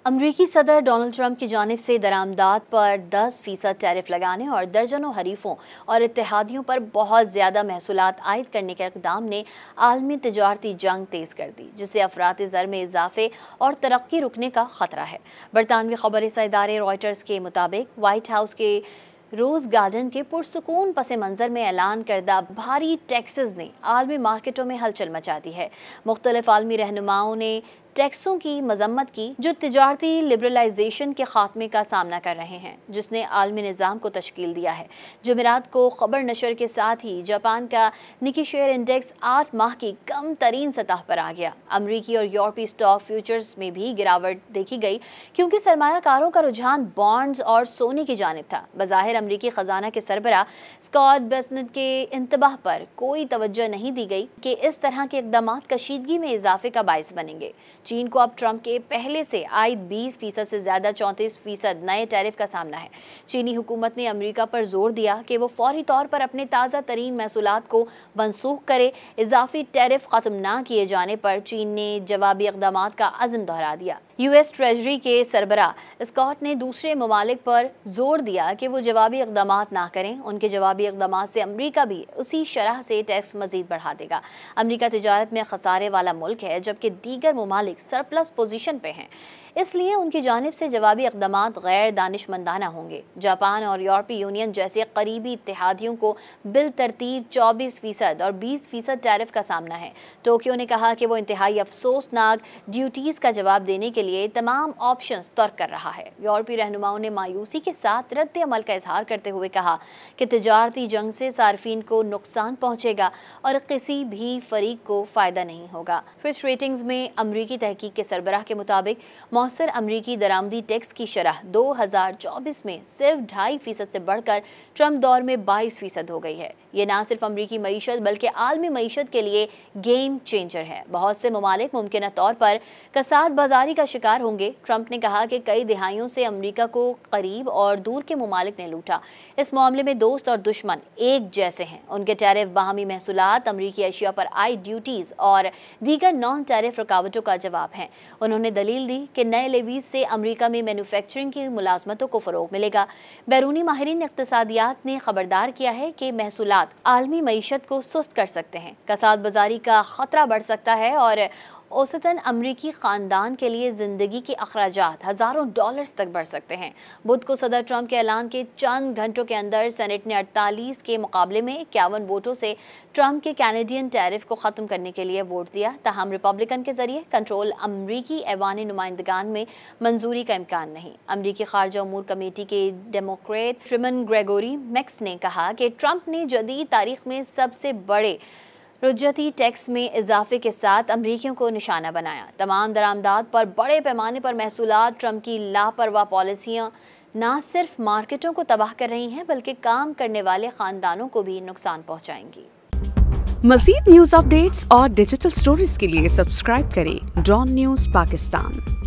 अमरीकी सदर Donald Trump की जानिब से दरामदात पर 10% टैरिफ लगाने और दर्जनों हरीफों और इत्तेहादियों पर बहुत ज़्यादा महसूलात आयद करने के इक़दाम ने आलमी तिजारती जंग तेज़ कर दी, जिससे अफराती ज़र में इजाफे और तरक्की रुकने का ख़तरा है। बरतानवी ख़बररसा इदारे रॉयटर्स के मुताबिक वाइट हाउस के रोज़ गार्डन के पुरसुकून पस मंज़र में ऐलान करदा भारी टैक्सेस ने आलमी मार्केटों में हलचल मचा दी है। मुख्तलिफ आलमी रहनुमाओं ने टैक्सों की मजम्मत की जो तिजारती लिबरलाइजेशन के खात्मे का सामना कर रहे हैं, जिसने आलमी निज़ाम को तश्कील दिया है। जुमेरात को खबर नशर के साथ ही जापान का निकी शेयर इंडेक्स 8 माह की कम तरीन सतह पर आ गया। अमरीकी और यूरोपीय स्टॉक फ्यूचर्स में भी गिरावट देखी गई, क्योंकि सरमायाकारों का रुझान बॉन्ड्स और सोने की जानिब था। बज़ाहिर अमरीकी खजाना के सरबराह स्कॉट बेसेंट के इंतबाह पर कोई तवज्जो नहीं दी गई कि इस तरह के इक़दाम कशीदगी में इजाफे का बाइस बनेंगे। चीन को अब ट्रंप के पहले से आयद 20% से ज़्यादा 34% नए टैरिफ का सामना है। चीनी हुकूमत ने अमेरिका पर जोर दिया कि वो फौरी तौर पर अपने ताज़ा तरीन महसूलात को मनसूख करे। इजाफी टैरिफ ख़त्म ना किए जाने पर चीन ने जवाबी इक़दाम का अज़्म दोहरा दिया। US ट्रेजरी के सरबराह स्कॉट ने दूसरे ममालिक पर जोर दिया कि वो जवाबी इक़दाम ना करें। उनके जवाबी इक़दाम से अमरीका भी उसी शरह से टैक्स मज़ीद बढ़ा देगा। अमरीका तिजारत में खसारे वाला मुल्क है, जबकि दीगर ममालिक सरप्लस पोजीशन पे हैं, इसलिए उनकी जानिब से जवाबी इक़दाम गैर दानिशमंदाना होंगे। जापान और यूरोपीय यूनियन जैसे करीबी इत्तेहादियों को बिल तरतीब 24% और 20% टैरिफ का सामना है। टोक्यो ने कहा कि वो इंतहाई अफसोसनाक ड्यूटीज़ का जवाब देने के लिए तमाम ऑप्शंस तर्क कर रहा है। यूरोपीय रहनुमाओं ने मायूसी के साथ रद्द अमल का इजहार करते हुए कहा कि तिजारती जंग से सार्फिन को नुकसान पहुँचेगा और किसी भी फरीक को फ़ायदा नहीं होगा। फिच रेटिंग्स में अमरीकी तहकीक के सरबराह के मुताबिक मौसर अमरीकी दरामदी टैक्स की शरह 2024 में सिर्फ 2.5% से बढ़कर ट्रंप दौर में 22% हो गई है। ये ना सिर्फ अमरीकी मईशत बल्कि आलमी मईशत के लिए गेम चेंजर है। बहुत से ममालिक मुमकिन तौर पर कसाद बाजारी का शिकार होंगे। ट्रंप ने कहा कि कई दिहाइयों से अमरीका को करीब और दूर के ममालिक ने लूटा। इस मामले में दोस्त और दुश्मन एक जैसे हैं। उनके टैरिफ बाहमी महसूलात, अमरीकी अशिया पर आई ड्यूटीज़ और दीगर नॉन टैरिफ रुकावटों का जवाब हैं। उन्होंने दलील दी कि नए लेवीज से अमेरिका में मैन्युफैक्चरिंग की मुलाजमतों को फ़रोग मिलेगा। बैरूनी माहिरीन इक़्तिसादियात ने खबरदार किया है कि महसूलात आलमी मईशत को सुस्त कर सकते हैं, कसाद बाजारी का ख़तरा बढ़ सकता है और औसतन अमरीकी ख़ानदान के लिए ज़िंदगी के अखराजात हज़ारों डॉलर्स तक बढ़ सकते हैं। बुध को सदर ट्रंप के ऐलान के चंद घंटों के अंदर सेनेट ने 48 के मुकाबले में 51 वोटों से ट्रंप के कैनेडियन टैरिफ को ख़त्म करने के लिए वोट दिया। ताहम रिपब्लिकन के जरिए कंट्रोल अमरीकी ऐवानी नुमाइंदगान में मंजूरी का इम्कान नहीं। अमरीकी खारजा उमूर कमेटी के डेमोक्रेट ट्रिमन ग्रेगोरी मैक्स ने कहा कि ट्रंप ने जदीद तारीख में सबसे बड़े रुजती टैक्स में इजाफे के साथ अमरीकियों को निशाना बनाया। तमाम दरामदात पर बड़े पैमाने पर महसूलात, ट्रंप की लापरवाह पॉलिसियाँ ना सिर्फ मार्केटों को तबाह कर रही हैं बल्कि काम करने वाले खानदानों को भी नुकसान पहुँचाएंगी। मज़ीद न्यूज़ अपडेट्स और डिजिटल स्टोरीज के लिए सब्सक्राइब करें डॉन न्यूज़ पाकिस्तान।